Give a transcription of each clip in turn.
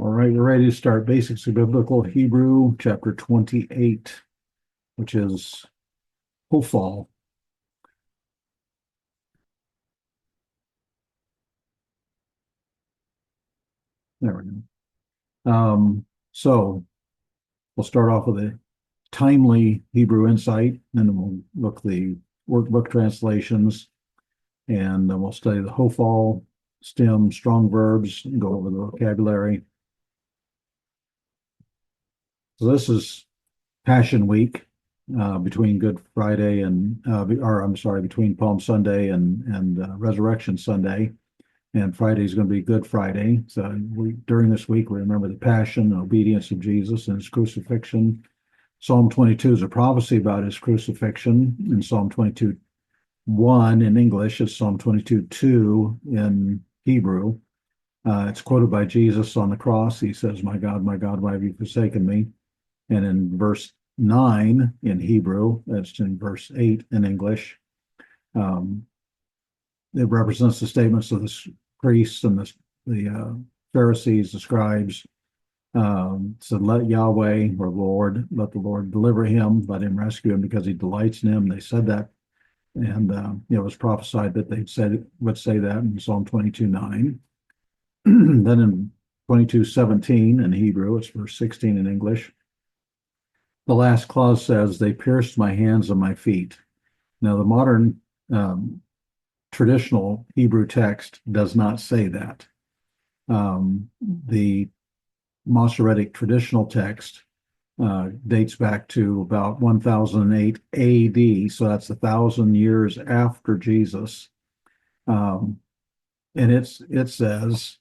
All right, we're ready to start Basics of Biblical Hebrew, chapter 28, which is Hophal. There we go. So we'll start off with a timely Hebrew insight, and then we'll look the workbook translations, and then we'll study the Hophal Stem Strong Verbs and go over the vocabulary. So this is Passion Week, between Good Friday and, between Palm Sunday and Resurrection Sunday. And Friday is going to be Good Friday. So during this week, we remember the passion and obedience of Jesus and his crucifixion. Psalm 22 is a prophecy about his crucifixion. In Psalm 22:1 in English, it's Psalm 22:2 in Hebrew. It's quoted by Jesus on the cross. He says, my God, why have you forsaken me? And in verse 9 in Hebrew, that's in verse 8 in English, it represents the statements of the priests and the Pharisees, the scribes. Said, let Yahweh, or Lord, let the Lord deliver him, let him rescue him because he delights in him. They said that, and it was prophesied that would say that in Psalm 22:9. Then in 22:17 in Hebrew, it's verse 16 in English. The last clause says, they pierced my hands and my feet. Now, the modern traditional Hebrew text does not say that. The Masoretic traditional text dates back to about 1008 AD, so that's 1,000 years after Jesus. And it says,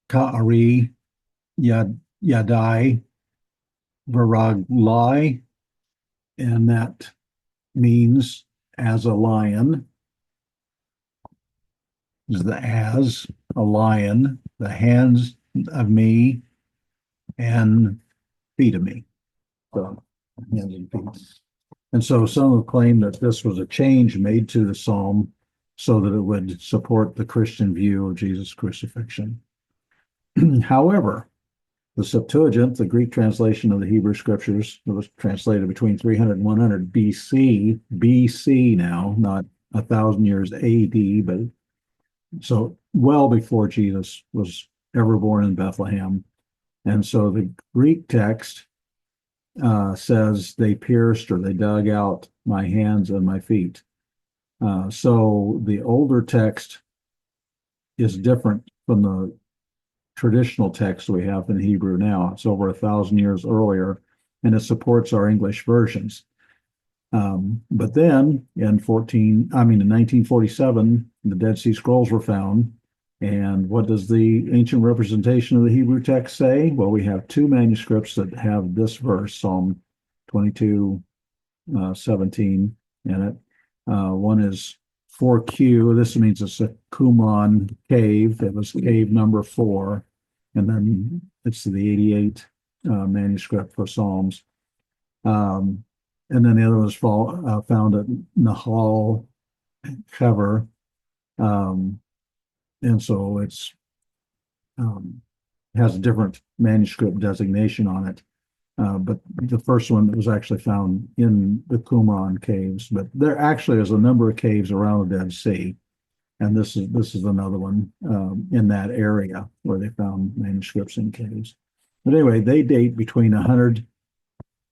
Ka'ari Yadai Varaglai, and that means as a lion, as a lion, the hands of me and feet of me. So, hands and feet. And so some have claimed that this was a change made to the psalm so that it would support the Christian view of Jesus' crucifixion. However, the Septuagint, the Greek translation of the Hebrew scriptures, it was translated between 300 and 100 BC now, not 1,000 years AD, but so well before Jesus was ever born in Bethlehem. And so the Greek text says they pierced or they dug out my hands and my feet. So the older text is different from the traditional text we have in Hebrew now. It's over 1,000 years earlier, and it supports our English versions. But then in 1947, the Dead Sea Scrolls were found. And what does the ancient representation of the Hebrew text say? Well, we have two manuscripts that have this verse, Psalm 22:17 in it. One is 4Q. This means it's a Qumran cave. It was cave number 4. And then it's the 88 manuscript for Psalms. And then the other was found at Nahal Hever. And so it's has a different manuscript designation on it. But the first one was actually found in the Qumran caves. But there actually is a number of caves around the Dead Sea. And this is another one in that area where they found manuscripts in caves. But anyway, they date between 100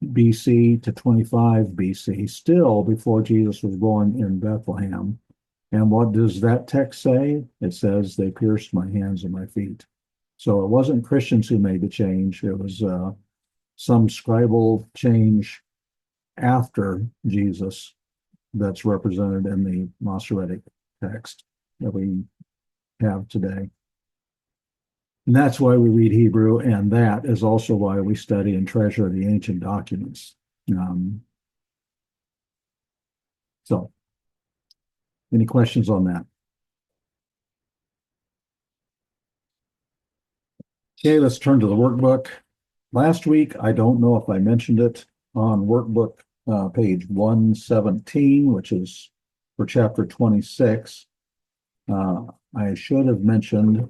BC to 25 BC, still before Jesus was born in Bethlehem. And what does that text say? It says, they pierced my hands and my feet. So it wasn't Christians who made the change. It was some scribal change after Jesus that's represented in the Masoretic text that we have today. And that's why we read Hebrew, and that is also why we study and treasure the ancient documents. So, any questions on that? Okay, let's turn to the workbook. Last week, I don't know if I mentioned it on workbook page 117, which is for chapter 26. I should have mentioned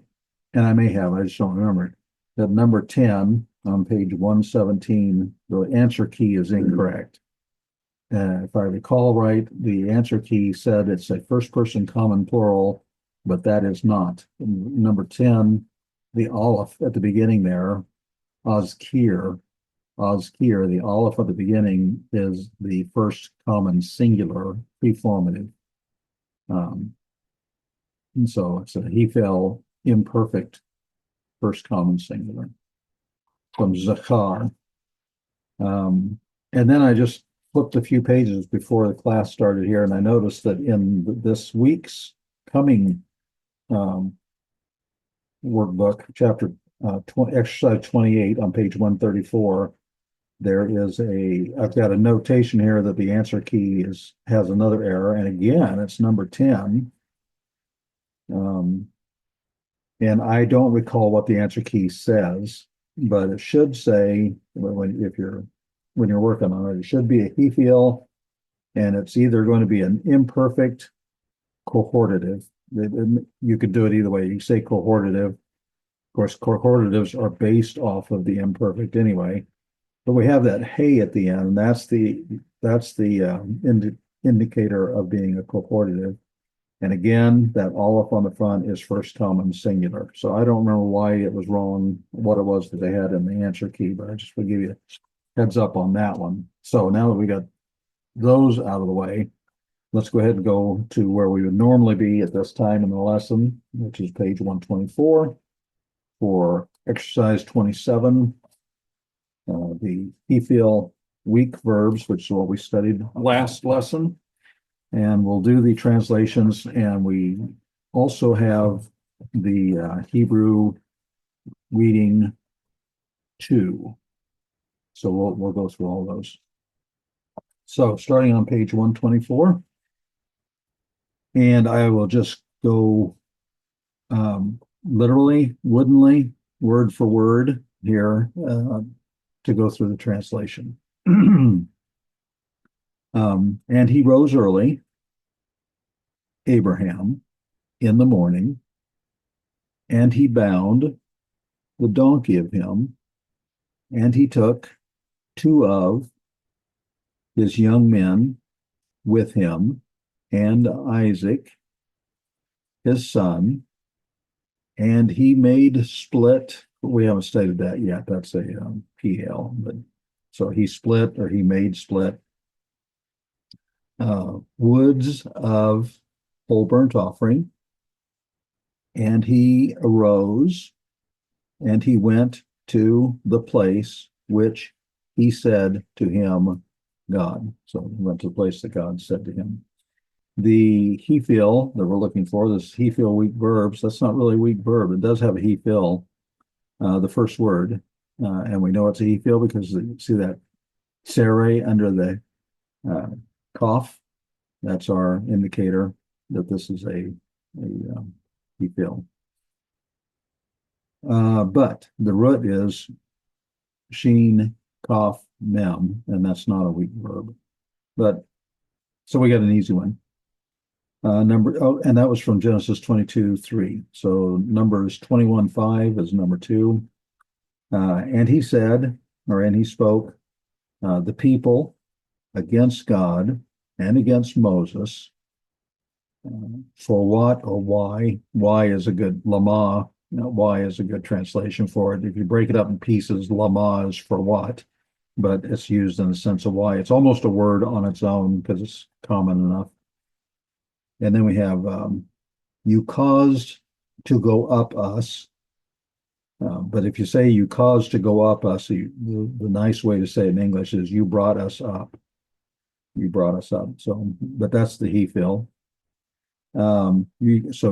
and I may have, I just don't remember. That number 10 on page 117, the answer key is incorrect. If I recall right, the answer key said it's a first person common plural, but that is not. Number 10, the aleph at the beginning there, Ozkir, the aleph at the beginning is the first common singular preformative. And so it's a Hophal imperfect first common singular from Zachar. And then I just flipped a few pages before the class started here, and I noticed that in this week's coming workbook, chapter 20, exercise 28 on page 134, there is I've got a notation here that the answer key has another error, and again, it's number 10. And I don't recall what the answer key says, but it should say when you're working on it, it should be a Hophal, and it's either going to be an imperfect cohortative. You could do it either way. You say cohortative. Of course, cohortatives are based off of the imperfect anyway. But we have that hey at the end. That's the indicator of being a cohortative. And again, that aleph on the front is first common singular. So I don't remember why it was wrong, what it was that they had in the answer key, but I just will give you a heads up on that one. So now that we got those out of the way, let's go ahead and go to where we would normally be at this time in the lesson, which is page 124 for exercise 27, the Hophal weak verbs, which is what we studied last lesson. And we'll do the translations, and we also have the Hebrew reading 2. So we'll go through all those. So starting on page 124, and I will just go literally, woodenly, word for word here to go through the translation. And he rose early, Abraham, in the morning, and he bound the donkey of him, and he took 2 of his young men with him, and Isaac, his son, and he made split. We haven't stated that yet. That's a PL, but so he split, or he made split woods of whole burnt offering, and he arose and he went to the place which he said to him God. So he went to the place that God said to him. The Hophal that we're looking for, this Hophal weak verbs, that's not really a weak verb. It does have a Hophal, the first word, and we know it's a Hophal because you see that tsere under the cough. That's our indicator that this is a Hophal. But the root is sheen, cough, mem, and that's not a weak verb. But so we got an easy one. And that was from Genesis 22:3. So Numbers 21:5 is number 2. And he said, and he spoke, the people against God and against Moses, for what or why? Why is a good lama. Why is a good translation for it. If you break it up in pieces, lama is for what, but it's used in the sense of why. It's almost a word on its own because it's common enough. And then we have you caused to go up us. But if you say you caused to go up us, the nice way to say it in English is you brought us up. You brought us up. So, but that's the Hophal. So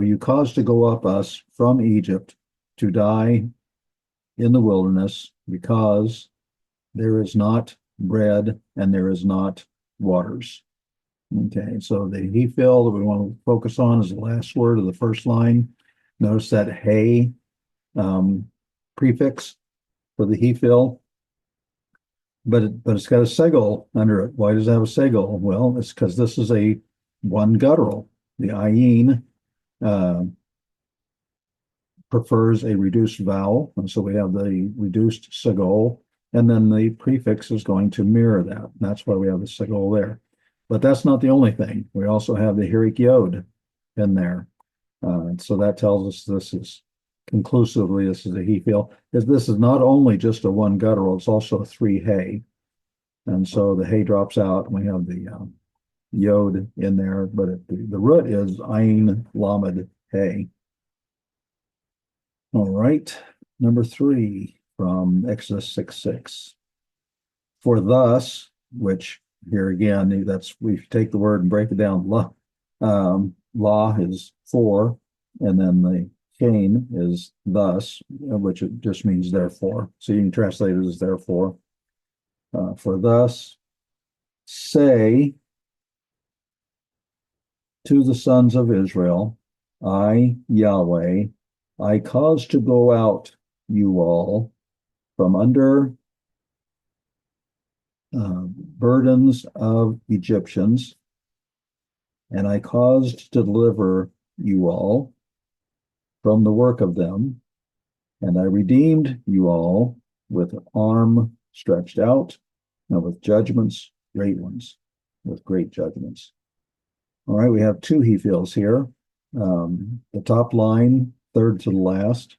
you caused to go up us from Egypt to die in the wilderness because there is not bread and there is not waters. Okay, so the Hophal that we want to focus on is the last word of the first line. Notice that hey prefix for the Hophal, but it's got a segel under it. Why does it have a segel? Well, it's because this is a one guttural. The ayin prefers a reduced vowel, and so we have the reduced sagol, and then the prefix is going to mirror that. And that's why we have the sagol there. But that's not the only thing. We also have the hirik yod in there. So that tells us this is conclusively, this is a he feel. This is not only just a one guttural, it's also a three hey. And so the hey drops out, and we have the yod in there, but the root is ayin lamed hey. All right, number 3 from Exodus 6:6. For thus, which here again, that's we take the word and break it down. La is for, and then the chain is thus, which it just means therefore. So you can translate it as therefore. For thus, say to the sons of Israel, I, Yahweh, I cause to go out you all from under burdens of Egyptians, and I caused to deliver you all from the work of them, and I redeemed you all with arm stretched out, and with judgments, great ones, with great judgments. All right, we have 2 he feels here. The top line, third to the last.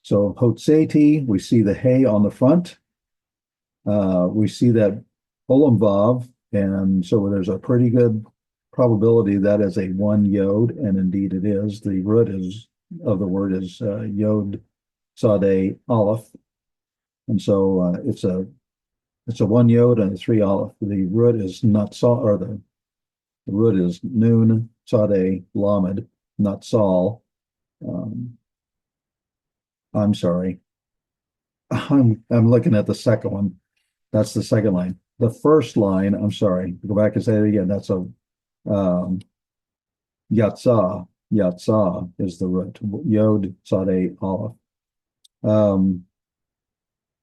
So Hotzeti, we see the hey on the front. We see that Olam Vav, and so there's a pretty good probability that is a one yod, and indeed it is. The root of the word is yod sade aleph, and so it's a one yod and a 3 aleph. The root is natsal, or the root is nun sade lamed, natsal. I'm sorry. I'm looking at the second one. That's the second line. The first line, I'm sorry, go back and say it again. That's a Yatzah. Yatzah is the root. Yod Sade Aleph.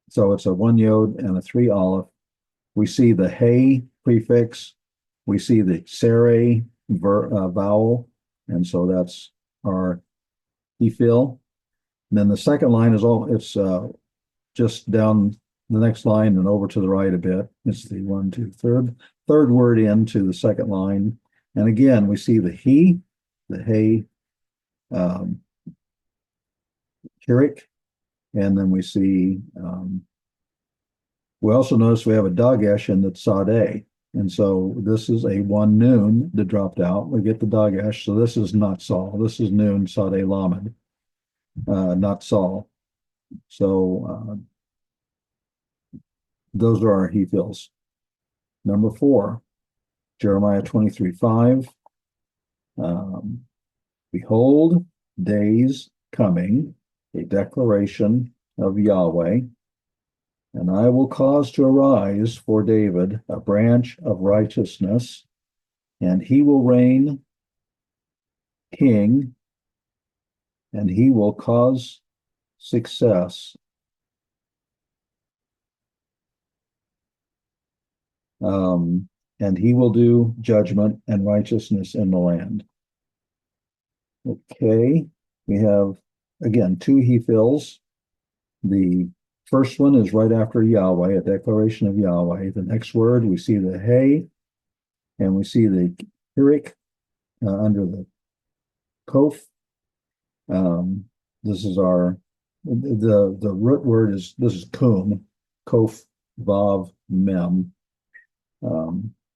So it's a 1 yod and a 3 aleph. We see the hey prefix. We see the sere vowel, and so that's our ephil. And then the second line is it's just down the next line and over to the right a bit. It's the 1, 2, third word into the second line. And again, we see the he, the hey, hirik, and then we see, we also notice we have a dagesh in the sade. And so this is a 1 noon that dropped out. We get the dagesh. So this is not Saul. This is noon sade lamed, not Saul. So those are our he feels. Number 4, Jeremiah 23:5. Behold, days coming, a declaration of Yahweh, and I will cause to arise for David a branch of righteousness, and he will reign king, and he will cause success. And he will do judgment and righteousness in the land. Okay, we have, again, 2 he fills. The first one is right after Yahweh, a declaration of Yahweh. The next word, we see the hey, and we see the hirik under the kof. This is the root word is, this is kum, kof, vav, mem.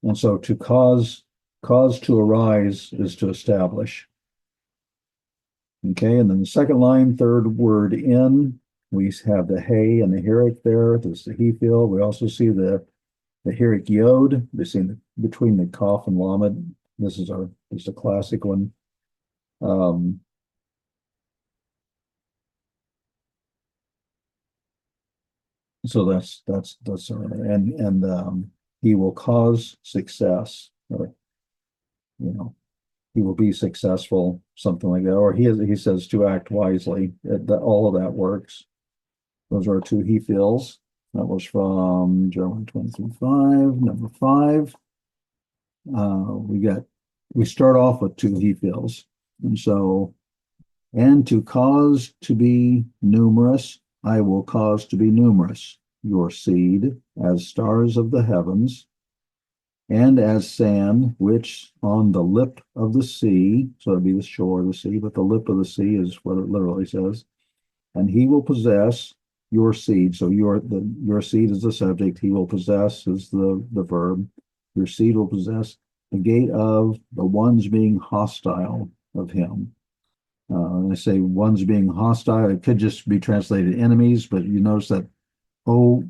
And so to cause to arise is to establish. Okay, and then the second line, third word in, we have the hey and the hirik there. This is the he feel. We also see the hirik yod. We see between the kof and lamed. This is a classic one. So that's and he will cause success, or he will be successful, something like that. Or he says to act wisely. All of that works. Those are 2 he feels. That was from Jeremiah 23:5. Number 5. We got we start off with two he feels. And so, and to cause to be numerous, I will cause to be numerous your seed as stars of the heavens, and as sand which on the lip of the sea, so it'd be the shore of the sea, but the lip of the sea is what it literally says. And he will possess your seed. So your seed is the subject. He will possess is the verb. Your seed will possess the gate of the ones being hostile of him. And I say ones being hostile. It could just be translated enemies, but you notice that O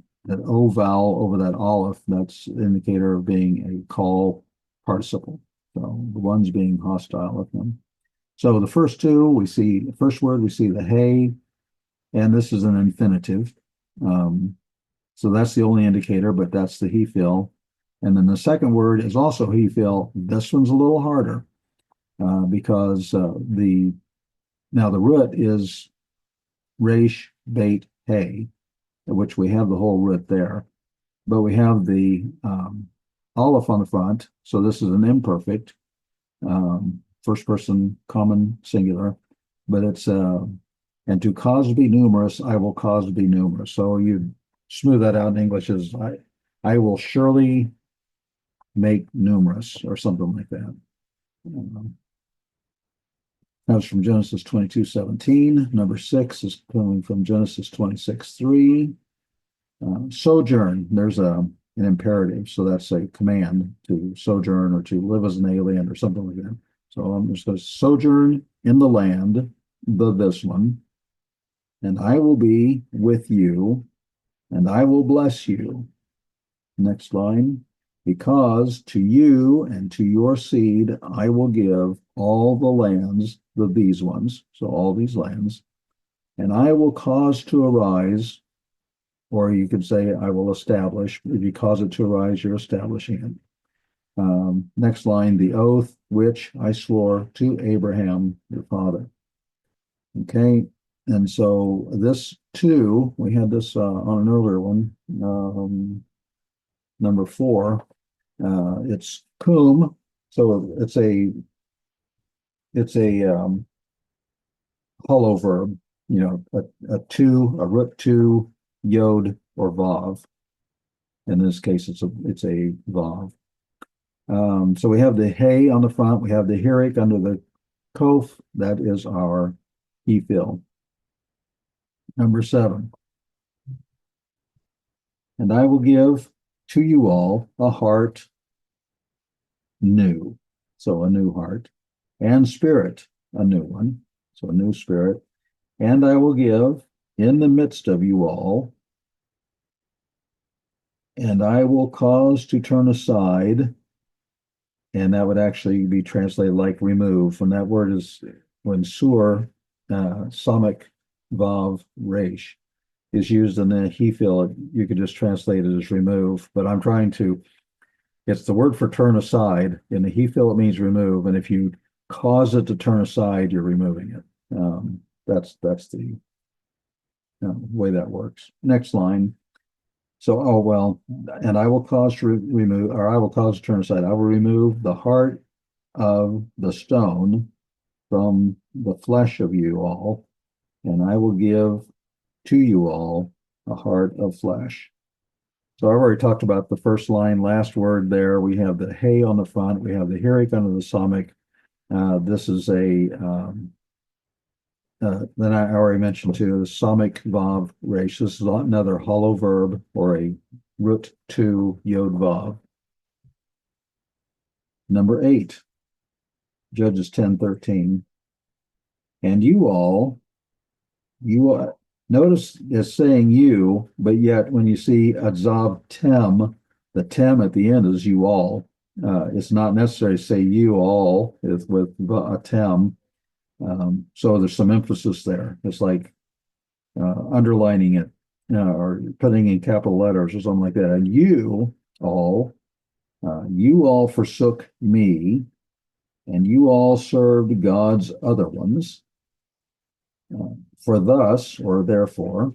vowel over that aleph, that's an indicator of being a call participle. So the ones being hostile of him. So the first two, we see the first word, we see the hey, and this is an infinitive. So that's the only indicator, but that's the he feel. And then the second word is also he feel. This one's a little harder because the root is resh, bait, hey, which we have the whole root there, but we have the aleph on the front. So this is an imperfect, first person common singular, but it's and to cause to be numerous, I will cause to be numerous. So you smooth that out in English as I will surely make numerous or something like that. That's from Genesis 22:17. Number 6 is coming from Genesis 26:3. Sojourn, there's an imperative, so that's a command to sojourn or to live as an alien or something like that. So I'm just going to sojourn in the land, this one, and I will be with you, and I will bless you. Next line, because to you and to your seed I will give all the lands, these ones, so all these lands, and I will cause to arise, or you could say I will establish. If you cause it to arise, you're establishing it. Next line, the oath which I swore to Abraham, your father. Okay, and so this too, we had this on an earlier one, number 4. It's cum, so it's a hollow verb, a root two, yod or vav. In this case, it's a vav. So we have the hey on the front, we have the hirik under the kof. That is our he fill. Number 7. And I will give to you all a heart new, so a new heart, and spirit, a new one, so a new spirit. And I will give in the midst of you all, and I will cause to turn aside, and that would actually be translated like remove. When that word is, when sur, samik, vav, resh, is used in the he feel, you could just translate it as remove, but I'm trying to, it's the word for turn aside. In the he feel, it means remove, and if you cause it to turn aside, you're removing it. That's the way that works. Next line. So, and I will cause to remove, or I will cause to turn aside. I will remove the heart of the stone from the flesh of you all, and I will give to you all a heart of flesh. So I've already talked about the first line, last word there. We have the hey on the front. We have the hirik under the samik. This is then I already mentioned too, the samik vav resh. This is another hollow verb or a root two yod vav. Number 8, Judges 10:13. And you all, notice it's saying you, but yet when you see adzav tem, the tem at the end is you all. It's not necessary to say you all with a tem. So there's some emphasis there. It's like underlining it or putting in capital letters or something like that. And you all forsook me, and you all served God's other ones. For thus, or therefore,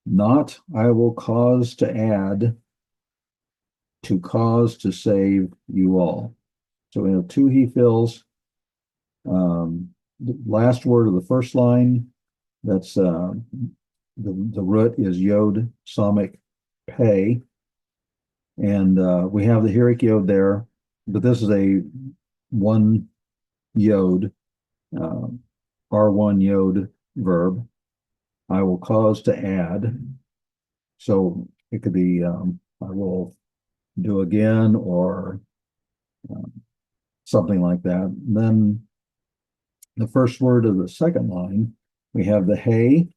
not I will cause to save you all. So we have two he fills. The last word of the first line, that's the root is yod samic pei, and we have the hierik yod there, but this is a one yod, uh, R1 yod verb. I will cause to add. So it could be I will do again, or something like that. And then the first word of the second line, we have the hey,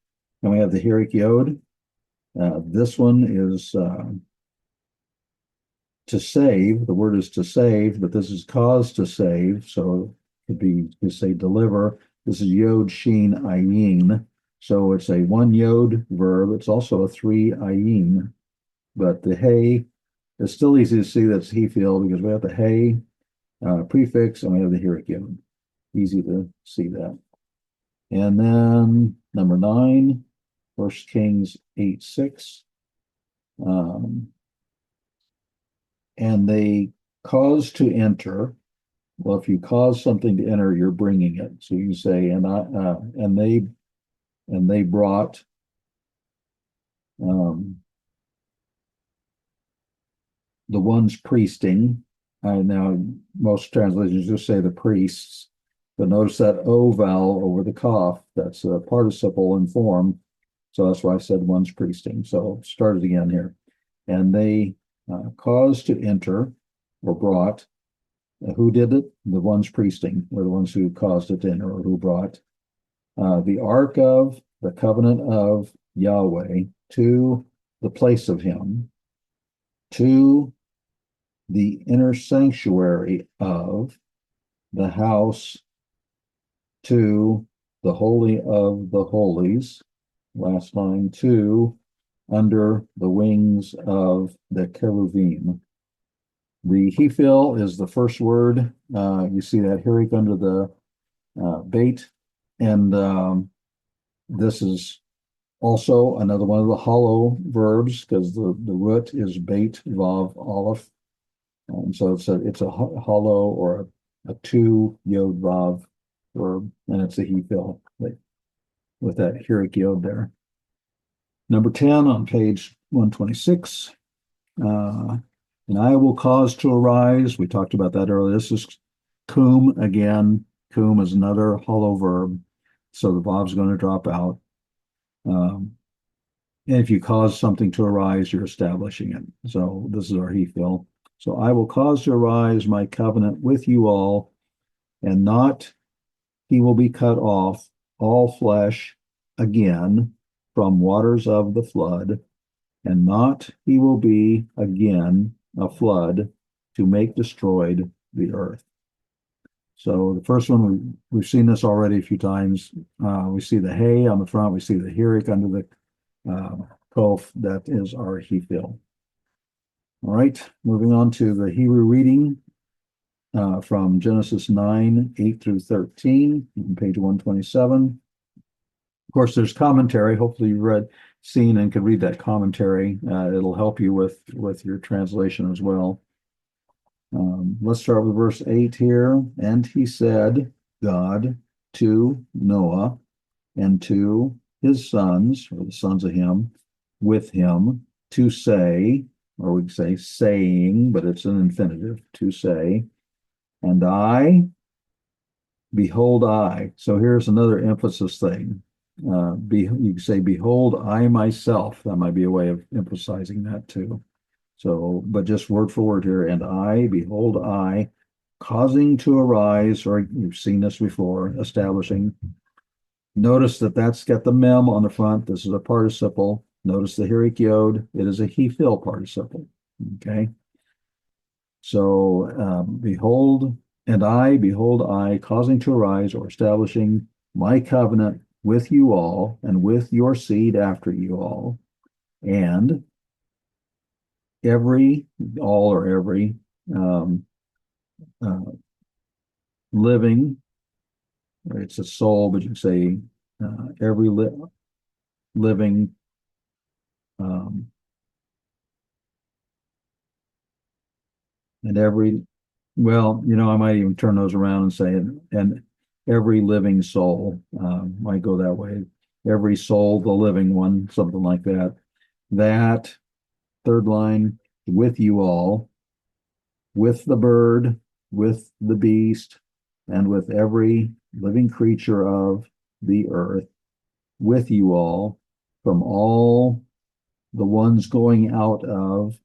and we have the hierik yod. This one is to save. The word is to save, but this is cause to save. So it could be to say deliver. This is yod shin ayin. So it's a one yod verb. It's also a three ayin. But the hey is still easy to see that's he feel, because we have the hey prefix and we have the hierik yod. Easy to see that. And then number 9, 1 Kings 8:6. And they cause to enter. Well, if you cause something to enter, you're bringing it. So you say, and they brought the ones priesting. Now, most translations just say the priests, but notice that O vowel over the Kaf, that's a participle in form. So that's why I said ones priesting. So start it again here. And they caused to enter, or brought. Who did it? The ones priesting were the ones who caused it to enter, or who brought the ark of the covenant of Yahweh to the place of him, to the inner sanctuary of the house, to the holy of the holies. Last line, to under the wings of the cherubim. The Hephil is the first word. You see that hierik under the bait, and this is also another one of the hollow verbs, because the root is bait vav aleph, and so it's a hollow, or a two yod vav verb, and it's a Hephil with that hierik yod there. Number 10 on page 126. And I will cause to arise. We talked about that earlier. This is kum again. Kum is another hollow verb, so the vav's going to drop out. And if you cause something to arise, you're establishing it. So this is our Hephil. So I will cause to arise my covenant with you all, and not he will be cut off all flesh again from waters of the flood, and not he will be again a flood to make destroyed the earth. So the first one, we've seen this already a few times. We see the hey on the front. We see the hierik under the kof. That is our Hephil. All right, moving on to the Hebrew reading from Genesis 9:8 through 13, on page 127. Of course, there's commentary. Hopefully you've seen and can read that commentary. It'll help you with your translation as well. Let's start with verse 8 here. And he said, God, to Noah and to his sons, or the sons of him, with him, to say, or we say saying, but it's an infinitive, to say, and I, behold, I. So here's another emphasis thing. You can say, behold, I myself. That might be a way of emphasizing that too. So, but just word for word here. And I, behold, I, causing to arise, or you've seen this before, establishing. Notice that that's got the mem on the front. This is a participle. Notice the hierik yod. It is a Hephil participle. Okay. So, behold, I, causing to arise, or establishing my covenant with you all, and with your seed after you all, and every living, it's a soul, but you can say every living and every Well, I might even turn those around and say, and every living soul, might go that way. Every soul, the living one, something like that. That third line, with you all, with the bird, with the beast, and with every living creature of the earth, with you all, from all the ones going out of.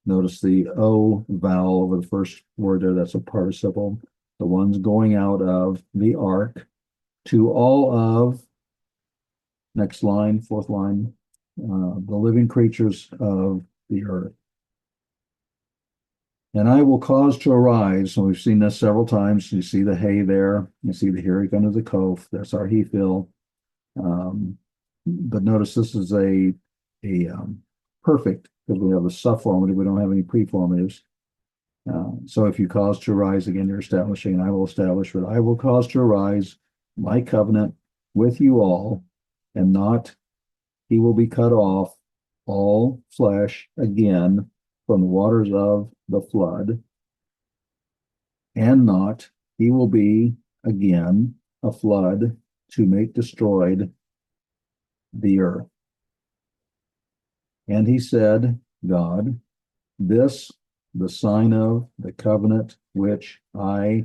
Notice the O vowel over the first word there, that's a participle. The ones going out of the ark, to all of, next line, fourth line, the living creatures of the earth. And I will cause to arise, and we've seen this several times. You see the hay there, you see the here under the cove, that's our he fill. But notice this is a perfect, because we have a subformative, we don't have any preformatives. So if you cause to arise, again, you're establishing, and I will establish, but I will cause to arise my covenant with you all, and not he will be cut off all flesh again from the waters of the flood, and not he will be again a flood to make destroyed the earth. And he said, God, this the sign of the covenant which I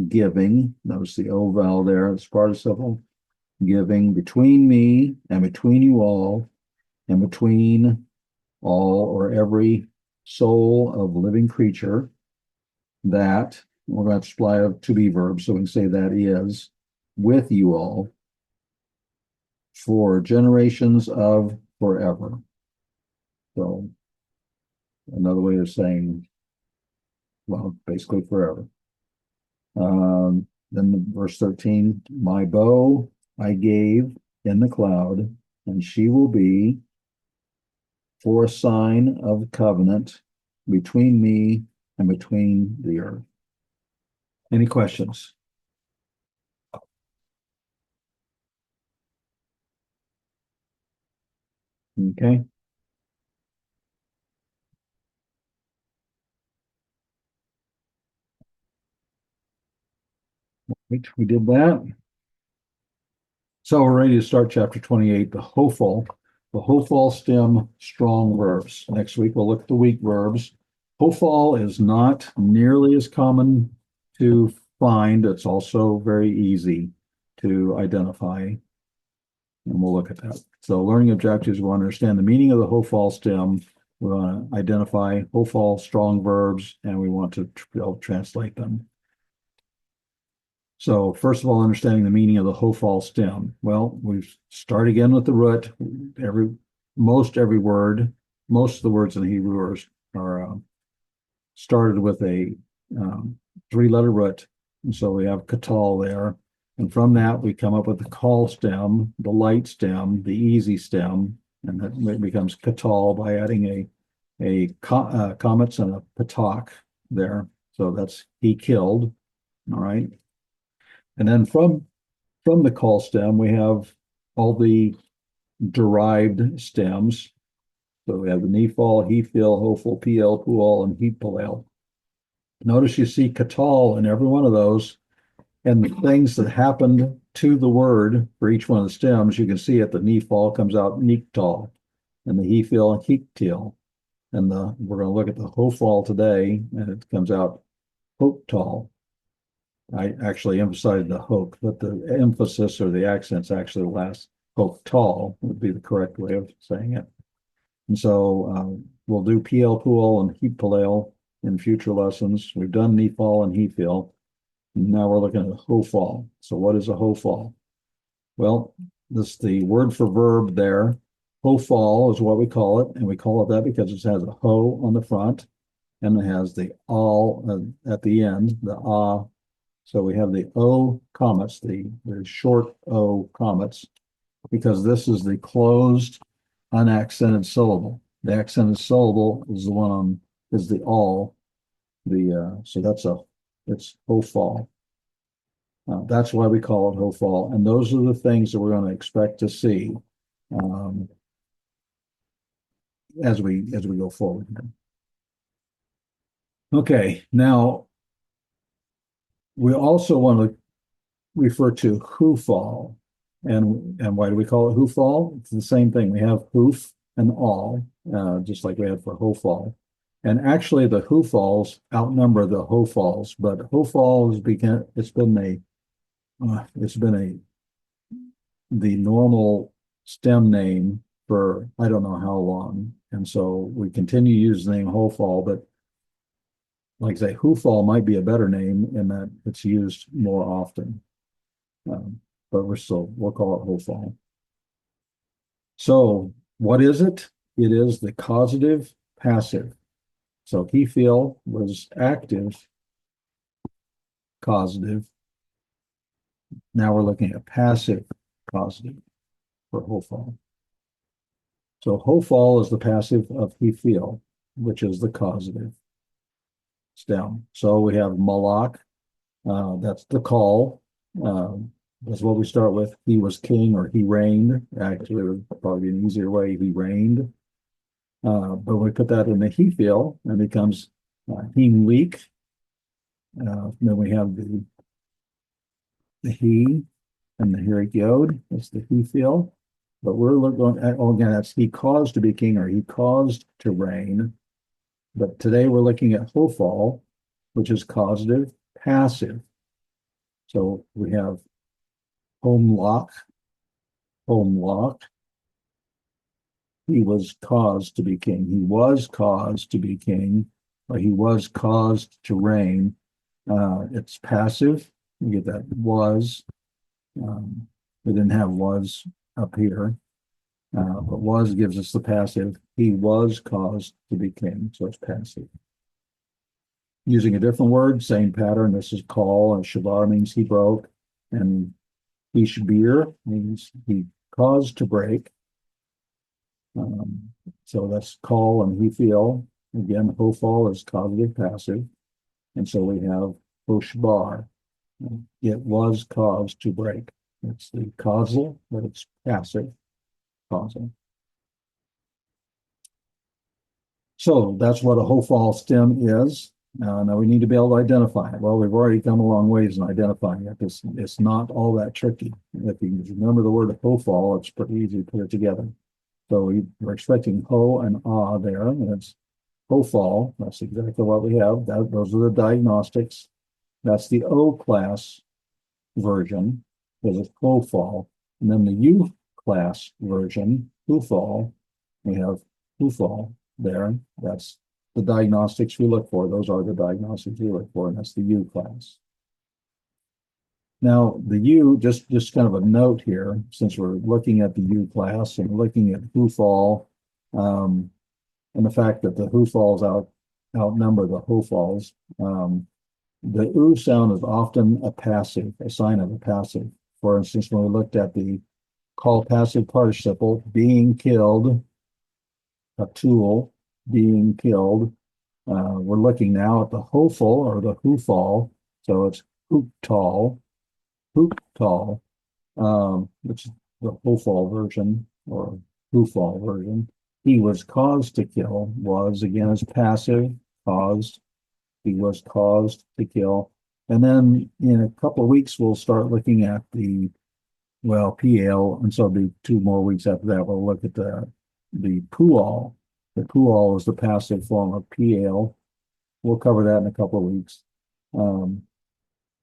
giving, notice the O vowel there, it's participle, giving between me and between you all, and between all or every soul of living creature, that, we're going to supply a to be verb, so we can say that is with you all for generations of forever. So another way of saying, well, basically forever. Then verse 13, my bow I gave in the cloud, and she will be for a sign of covenant between me and between the earth. Any questions? Okay. We did that. So we're ready to start chapter 28, the Hophal Stem Strong Verbs. Next week, we'll look at the weak verbs. Hophal is not nearly as common to find. It's also very easy to identify, and we'll look at that. So learning objectives, we want to understand the meaning of the Hophal stem. We want to identify Hophal strong verbs, and we want to be able to translate them. So first of all, understanding the meaning of the Hophal stem. Well, we start again with the root. Most of the words in Hebrew are started with a three-letter root. And so we have katal there. And from that, we come up with the kal stem, the light stem, the easy stem, and that becomes katal by adding a comets and a patak there. So that's he killed. All right. And then from the kal stem, we have all the derived stems. So we have the nephal, hephil, hophal, piel, pual, and hepalel. Notice you see katal in every one of those, and the things that happened to the word for each one of the stems, you can see it. The nephal comes out niktal, and the hephil, hektil. And we're going to look at the hophal today, and it comes out hoktal. I actually emphasized the hoke, but the emphasis or the accent's actually the last. Hoktal would be the correct way of saying it. And so we'll do PL pool and hepalel in future lessons. We've done nephal and hephil. Now we're looking at hophal. So what is a hophal? Well, this is the word for verb there. Hophal is what we call it, and we call it that because it has a ho on the front, and it has the al at the end, the ah. So we have the O comets, the short O comets, because this is the closed unaccented syllable. The accented syllable is the one is the all. So it's Hophal. That's why we call it Hophal. And those are the things that we're going to expect to see as we go forward. Okay, now we also want to refer to hoofall. And why do we call it hoofall? It's the same thing. We have hoof and all, just like we had for Hophal. And actually, the hoofalls outnumber the hofalls, but hofall has become it's been the normal stem name for I don't know how long, and so we continue to use the name hofall, but like I say, hoofall might be a better name in that it's used more often. But we'll call it Hophal. So what is it? It is the causative passive. So he feel was active causative. Now we're looking at passive causative for Hophal. So Hophal is the passive of he feel, which is the causative stem. So we have malak, that's the call. That's what we start with. He was king or he reigned. Actually, it would probably be an easier way. He reigned. But we put that in the he feel and it becomes him leak. Then we have the he and the herik yod. That's the he feel. But we're looking at, again, that's he caused to be king or he caused to reign. But today we're looking at Hophal, which is causative passive. So we have home lock. He was caused to be king. He was caused to be king, or he was caused to reign. It's passive. You get that was. We didn't have was up here, but was gives us the passive. He was caused to be king, so it's passive. Using a different word, same pattern. This is call, and shavar means he broke, and ishbir means he caused to break. So that's call and he feel. Again, hofal is causative passive. And so we have hoshbar. It was caused to break. It's the causal, but it's passive causal. So that's what a Hophal stem is. Now we need to be able to identify it. Well, we've already come a long ways in identifying it. It's not all that tricky. If you remember the word Hophal, it's pretty easy to put it together. So we're expecting ho and ah there, and it's Hophal. That's exactly what we have. Those are the diagnostics. That's the O class version, because it's Hophal. And then the U class version, Hophal, we have Hophal there. That's the diagnostics we look for. Those are the diagnostics we look for, and that's the U class. Now, the U, just kind of a note here, since we're looking at the U class and looking at Hophal, and the fact that the Hophals outnumber the Hophals, the U sound is often a sign of a passive. For instance, when we looked at the call passive participle, being killed, a tool being killed, we're looking now at the Hophal or the Hophal, so it's hooptal, which is the Hophal version or Hophal version. He was caused to kill, was again as passive, caused. He was caused to kill. And then in a couple of weeks, we'll start looking at PL, and so it'll be 2 more weeks after that, we'll look at the pual. The pual is the passive form of PL. We'll cover that in a couple of weeks.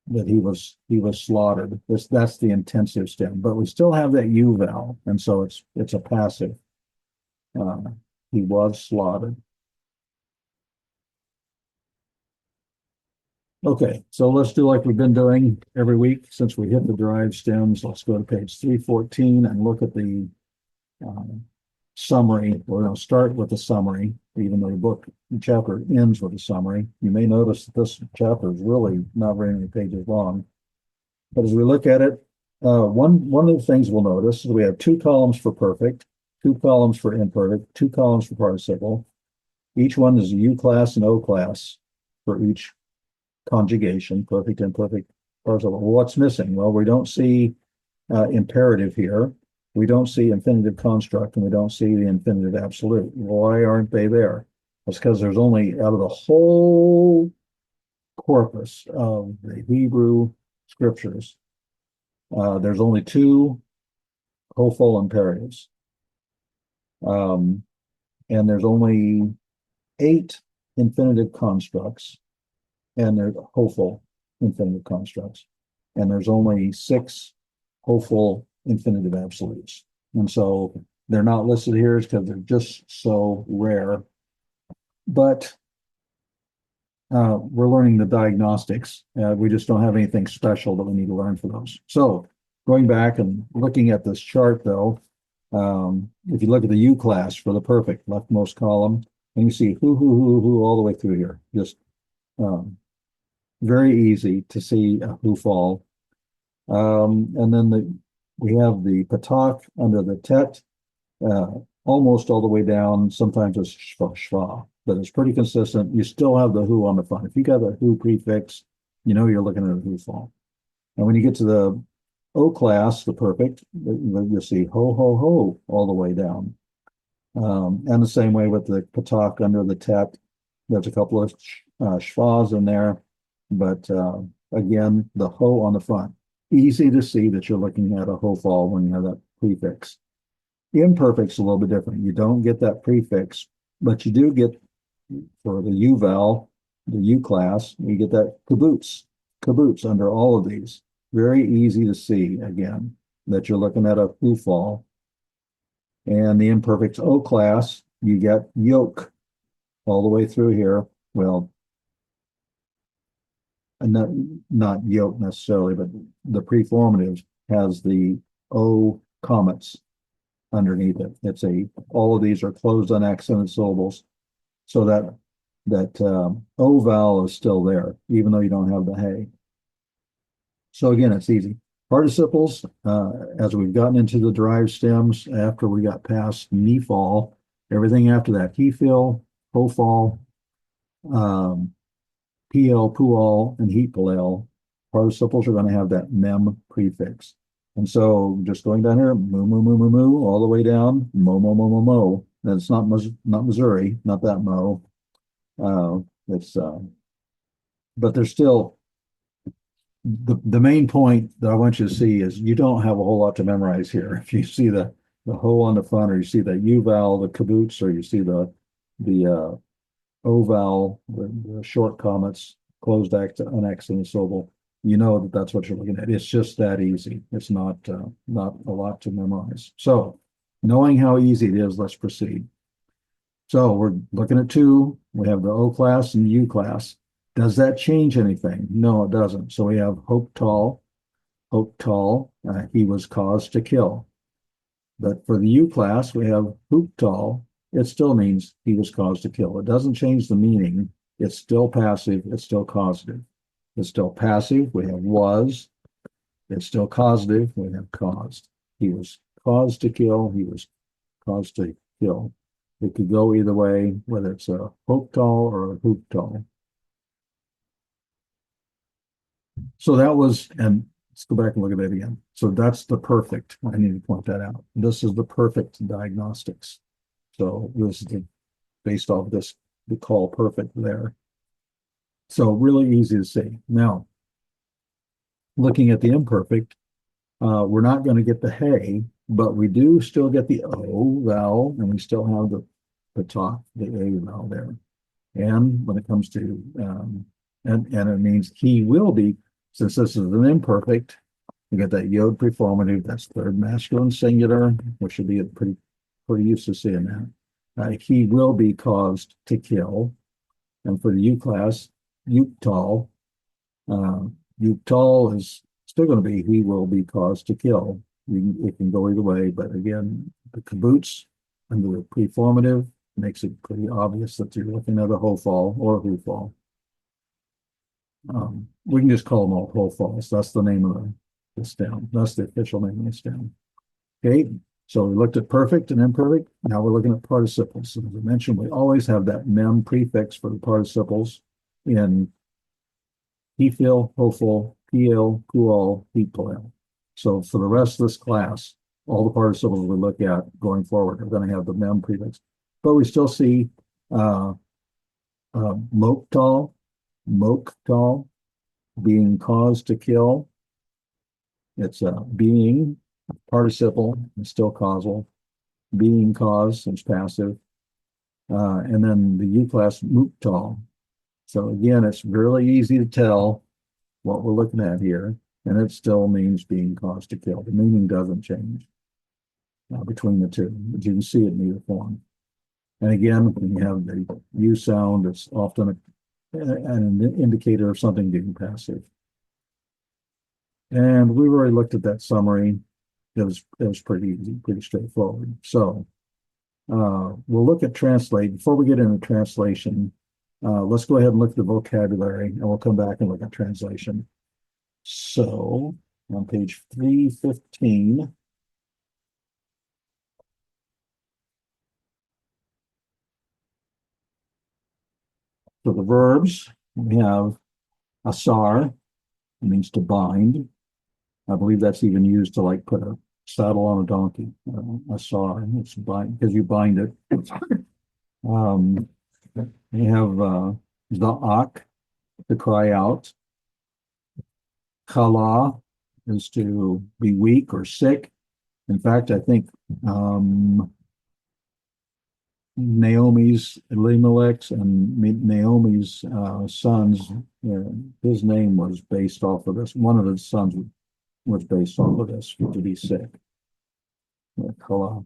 That he was slaughtered. That's the intensive stem, but we still have that U vowel, and so it's a passive. He was slaughtered. Okay, so let's do like we've been doing every week since we hit the derived stems. Let's go to page 314 and look at the summary. We're going to start with the summary, even though the chapter ends with a summary. You may notice that this chapter is really not very many pages long. But as we look at it, one of the things we'll notice is we have 2 columns for perfect, 2 columns for imperfect, 2 columns for participle. Each one is a U class and O class for each conjugation, perfect, imperfect, participle. Well, what's missing? Well, we don't see imperative here. We don't see infinitive construct, and we don't see the infinitive absolute. Why aren't they there? That's because there's only, out of the whole corpus of the Hebrew scriptures, there's only two Hophal imperatives. And there's only 8 infinitive constructs, and they're Hophal infinitive constructs. And there's only 6 Hophal infinitive absolutes. And so they're not listed here because they're just so rare. But we're learning the diagnostics. We just don't have anything special that we need to learn for those. So going back and looking at this chart, though, if you look at the U class for the perfect leftmost column, and you see who all the way through here, just very easy to see who fall. And then we have the patak under the tet, almost all the way down. Sometimes it's shva, but it's pretty consistent. You still have the who on the front. If you got a who prefix, you know you're looking at a who fall. And when you get to the O class, the perfect, you'll see ho all the way down. And the same way with the patak under the tet. There's a couple of shvas in there, but again, the ho on the front. Easy to see that you're looking at a Hophal when you have that prefix. Imperfect's a little bit different. You don't get that prefix, but you do get, for the U vowel, the U class, you get that kibbutz under all of these. Very easy to see, again, that you're looking at a Hophal. And the imperfect O class, you get yoke all the way through here. Well, not yoke necessarily, but the preformative has the O commas underneath it. It's all of these are closed unaccented syllables, so that O vowel is still there, even though you don't have the hey. So again, it's easy. Participles, as we've gotten into the derived stems, after we got past nephal, everything after that, hefil, hophal, pl, pual, and hepalel, participles are going to have that mem prefix. And so just going down here, moo, all the way down, mo. That's not Missouri, not that mo. But there's still, the main point that I want you to see is you don't have a whole lot to memorize here. If you see the ho on the front, or you see the U vowel, the kibbutz, or you see the O vowel, the short commas, closed unaccented syllable, you know that that's what you're looking at. It's just that easy. It's not a lot to memorize. So knowing how easy it is, let's proceed. So we're looking at 2. We have the O class and the U class. Does that change anything? No, it doesn't. So we have Hophal, he was caused to kill. But for the U class, we have Hooptal. It still means he was caused to kill. It doesn't change the meaning. It's still passive. It's still causative. It's still passive. We have was. It's still causative. We have caused. He was caused to kill. He was caused to kill. It could go either way, whether it's a Hooptal or a Hooptal. So that was, and let's go back and look at that again. So that's the perfect. I need to point that out. This is the perfect diagnostics. So this is based off this, we call perfect there. So really easy to see. Now, looking at the imperfect, we're not going to get the hey, but we do still get the O vowel, and we still have the top, the A vowel there. And when it comes to, and it means he will be, since this is an imperfect, you get that yod preformative, that's third masculine singular, which should be pretty used to seeing that. He will be caused to kill. And for the U class, Yuktal, Yuktal is still going to be he will be caused to kill. It can go either way, but again, the kibbutz under the preformative makes it pretty obvious that you're looking at a Hophal or a Hophal. We can just call them all Hophals. That's the name of the stem. That's the official name of the stem. Okay, so we looked at perfect and imperfect. Now we're looking at participles. As I mentioned, we always have that mem prefix for the participles in hefil, hophal, pl, pual, hepalel. So for the rest of this class, all the participles we look at going forward are going to have the mem prefix. But we still see Moktal, moktal, being caused to kill. It's a being, participle, and still causal. Being caused, it's passive. And then the U class, muktal. So again, it's really easy to tell what we're looking at here, and it still means being caused to kill. The meaning doesn't change between the two, but you can see it in either form. And again, when you have the U sound, it's often an indicator of something being passive. And we've already looked at that summary. It was pretty easy, pretty straightforward. So we'll look at translate. Before we get into translation, let's go ahead and look at the vocabulary, and we'll come back and look at translation. So on page 315, for the verbs, we have asar, it means to bind. I believe that's even used to like put a saddle on a donkey. Asar, it's bind because you bind it. We have za'ak, to cry out. Kala is to be weak or sick. In fact, I think Naomi's, Elimelech's, and Naomi's sons, his name was based off of this. One of his sons was based off of this, to be sick. Kala.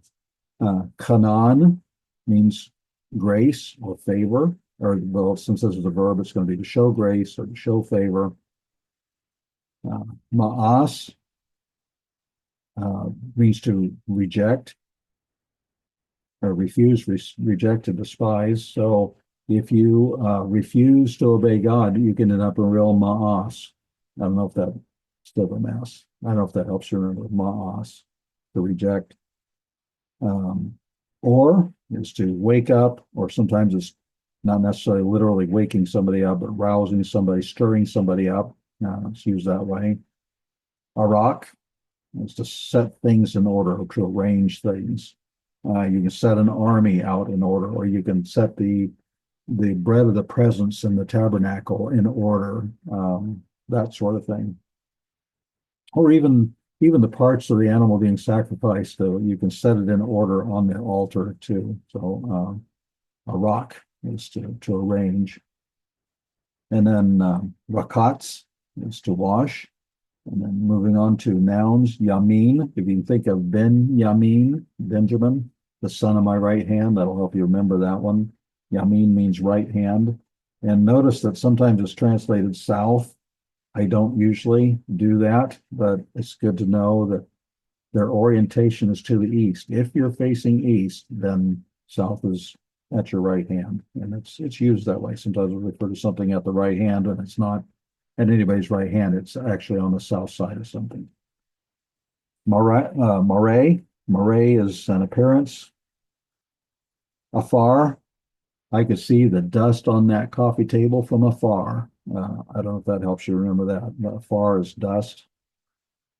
Kanan means grace or favor, or well, since this is a verb, it's going to be to show grace or to show favor. Ma'as means to reject or refuse, reject, or despise. So if you refuse to obey God, you can end up in real ma'as. I don't know if that's still a mess. I don't know if that helps you remember ma'as, to reject. Or is to wake up, or sometimes it's not necessarily literally waking somebody up, but rousing somebody, stirring somebody up. It's used that way. Arak is to set things in order, or to arrange things. You can set an army out in order, or you can set the bread of the presence in the tabernacle in order, that sort of thing. Or even the parts of the animal being sacrificed, you can set it in order on the altar too. So a rock is to arrange. And then rakats is to wash. And then moving on to nouns, yamin. If you think of Yamin, Benjamin, the son of my right hand, that'll help you remember that one. Yamin means right hand. And notice that sometimes it's translated south. I don't usually do that, but it's good to know that their orientation is to the east. If you're facing east, then south is at your right hand. And it's used that way. Sometimes we refer to something at the right hand, and it's not at anybody's right hand. It's actually on the south side of something. Moray is an appearance. Afar, I could see the dust on that coffee table from afar. I don't know if that helps you remember that. Afar is dust.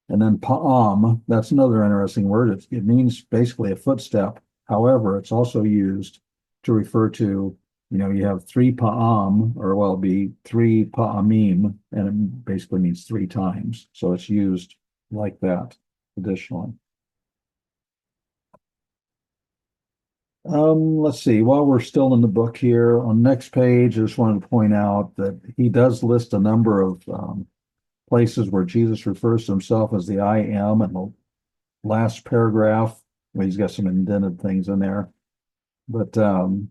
And then pa'am, that's another interesting word. It means basically a footstep. However, it's also used to refer to, you have three pa'am, or well, it'd be three pa'amim, and it basically means three times. So it's used like that additionally. Let's see, while we're still in the book here, on the next page, I just wanted to point out that he does list a number of places where Jesus refers to himself as the I am, in the last paragraph. Well, he's got some indented things in there. But, and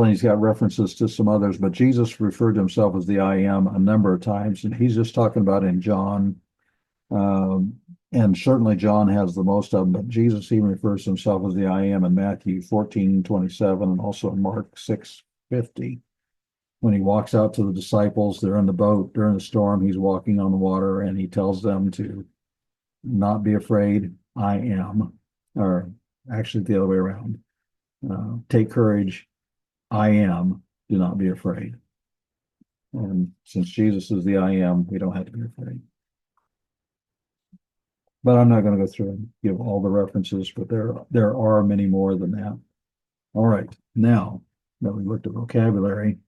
he's got references to some others, but Jesus referred to himself as the I am a number of times, and he's just talking about in John. And certainly John has the most of them, but Jesus even refers to himself as the I am in Matthew 14:27, and also in Mark 6:50. When he walks out to the disciples, they're in the boat during the storm, he's walking on the water, and he tells them to not be afraid, I am, or actually the other way around. Take courage, I am, do not be afraid. And since Jesus is the I am, we don't have to be afraid. But I'm not going to go through and give all the references, but there are many more than that. All right, now that we looked at vocabulary,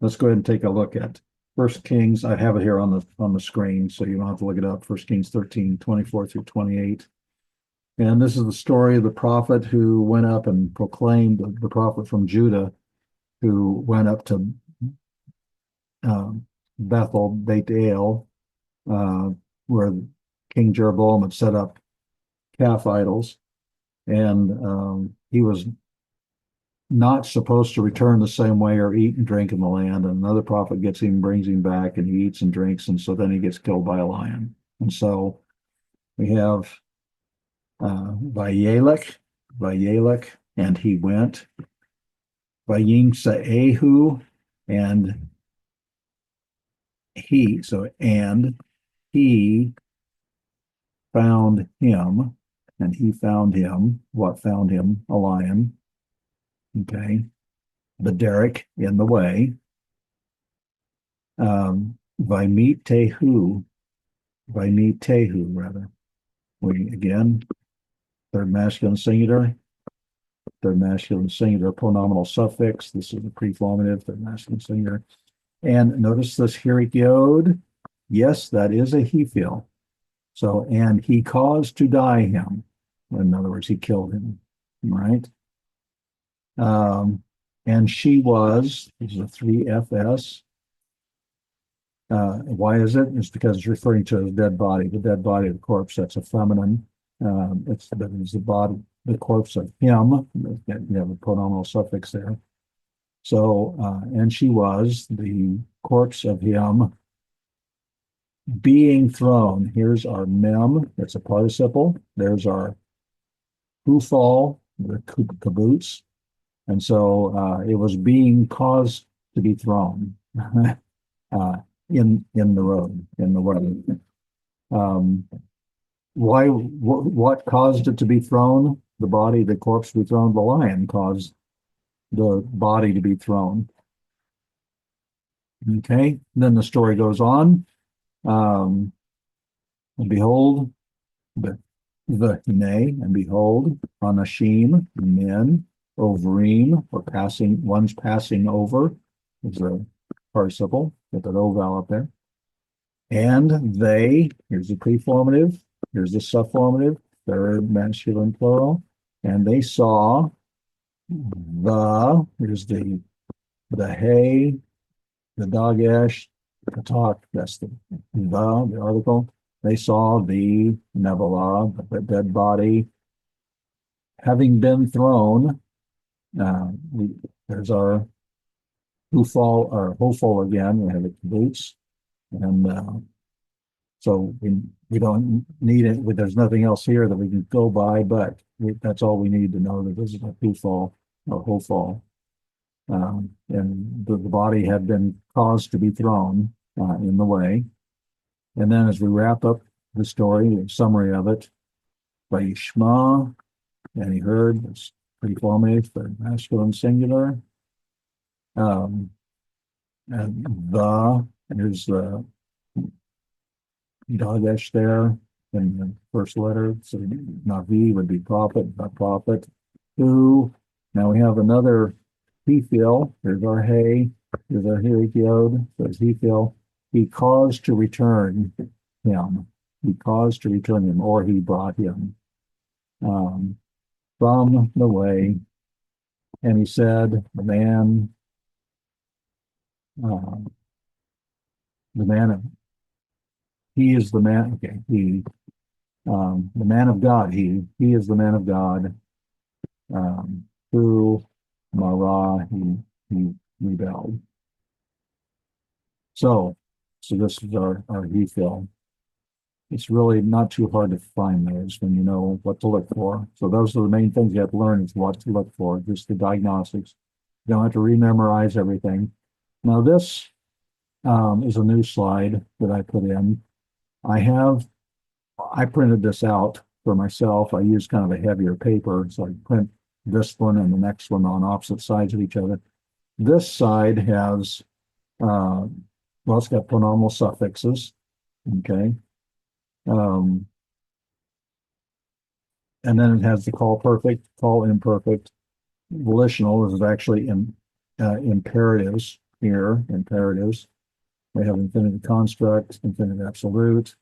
let's go ahead and take a look at First Kings. I have it here on the screen, so you don't have to look it up. First Kings 13:24 through 28. And this is the story of the prophet who went up and proclaimed, the prophet from Judah, who went up to Bethel, Beit El, where King Jeroboam had set up calf idols. And he was not supposed to return the same way or eat and drink in the land. And another prophet gets him, brings him back, and he eats and drinks. And so then he gets killed by a lion. And so we have Vayelech, and he went. Vayimsaehu, and he found him, and he found him. What found him? A lion. Okay. The derrick in the way. Vaimitehu, rather. We again, third masculine singular, pronominal suffix. This is the preformative, third masculine singular. And notice this Hirik Yod. Yes, that is a he feel. So, and he caused to die him. In other words, he killed him, right? And she was, this is a 3FS. Why is it? It's because it's referring to a dead body, the dead body of the corpse. That's a feminine. It's the body, the corpse of him. You have a pronominal suffix there. So, and she was the corpse of him being thrown. Here's our mem. It's a participle. There's our Hophal, the caboose. And so it was being caused to be thrown in the road, in the road. What caused it to be thrown? The body, the corpse to be thrown. The lion caused the body to be thrown. Okay, then the story goes on. And behold, the Hine, and behold, Anashim, men, Overim, or passing, one's passing over, is a participle, get that O vowel up there. And they, here's the preformative, here's the subformative, third masculine plural, and they saw here's the hay, the dagesh, the talk, that's the article. They saw the Nebulah, the dead body, having been thrown. There's our Hophal again. We have the boots, and so we don't need it. There's nothing else here that we can go by, but that's all we need to know that this is a Hophal or Hophal. And the body had been caused to be thrown in the way. And then as we wrap up the story, the summary of it, Vayishma, and he heard, it's preformative, the masculine singular. And there's the Dagesh there in the first letter. So Navi would be prophet, not prophet. Who, now we have another he feel. Here's our hay. Here's our Hirik Yod. Says he feel. He caused to return him. He caused to return him, or he brought him from the way. And he said, the man he is the man. Okay, the man of God. He is the man of God. Who Marah he rebelled. So this is our he feel. It's really not too hard to find those when you know what to look for. So those are the main things you have to learn is what to look for, just the diagnostics. You don't have to rememorize everything. Now this is a new slide that I put in. I printed this out for myself. I use kind of a heavier paper, so I print this one and the next one on opposite sides of each other. This side has, well, it's got pronominal suffixes, okay? And then it has the call perfect, call imperfect. Volitional is actually imperatives. here, imperatives. We have infinitive construct, infinitive absolute.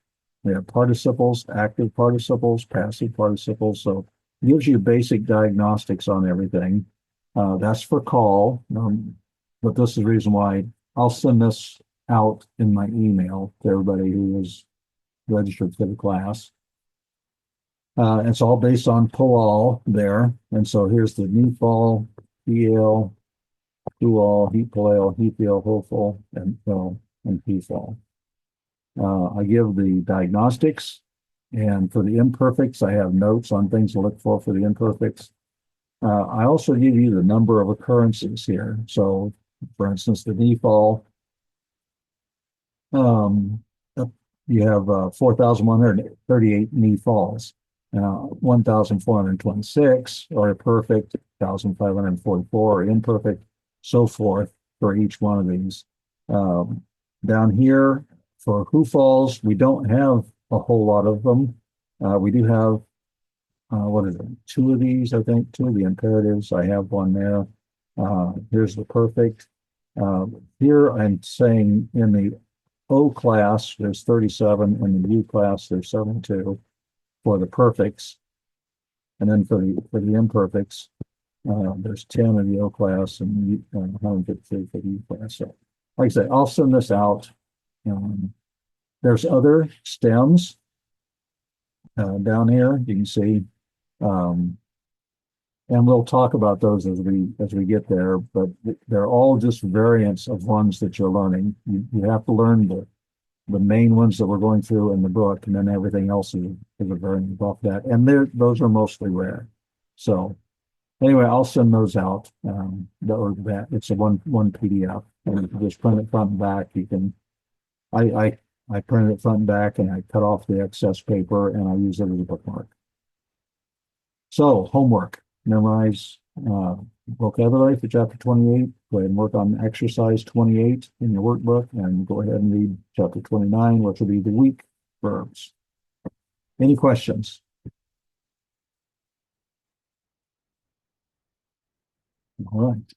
We have participles, active participles, passive participles. So it gives you basic diagnostics on everything. That's for call. But this is the reason why I'll send this out in my email to everybody who is registered for the class. It's all based on Poal there. And so here's the Nefal, PL, Dual, Heapal, Heapil, Hophal, and Pfal. I give the diagnostics, and for the imperfects, I have notes on things to look for the imperfects. I also give you the number of occurrences here. So, for instance, the Nefal, you have 4,138 Nefals. 1,426 are perfect, 1,544 are imperfect, so forth for each one of these. Down here for Hophals, we don't have a whole lot of them. We do have, what is it, two of these, I think, two of the imperatives. I have one there. Here's the perfect. Here I'm saying in the O class, there's 37, in the U class, there's 72 for the perfects. And then for the imperfects, there's 10 in the O class and 153 for the U class. So, like I say, I'll send this out. There's other stems down here. You can see, and we'll talk about those as we get there. But they're all just variants of ones that you're learning. You have to learn the main ones that we're going through in the book, and then everything else is a variant of that. And those are mostly rare. So anyway, I'll send those out. That it's a one PDF, and you can just print it front and back. You can, I print it front and back, and I cut off the excess paper, and I use it as a bookmark. So homework: memorize vocabulary for chapter 28. Go ahead and work on exercise 28 in your workbook, and go ahead and read chapter 29, which will be the week verbs. Any questions? All right.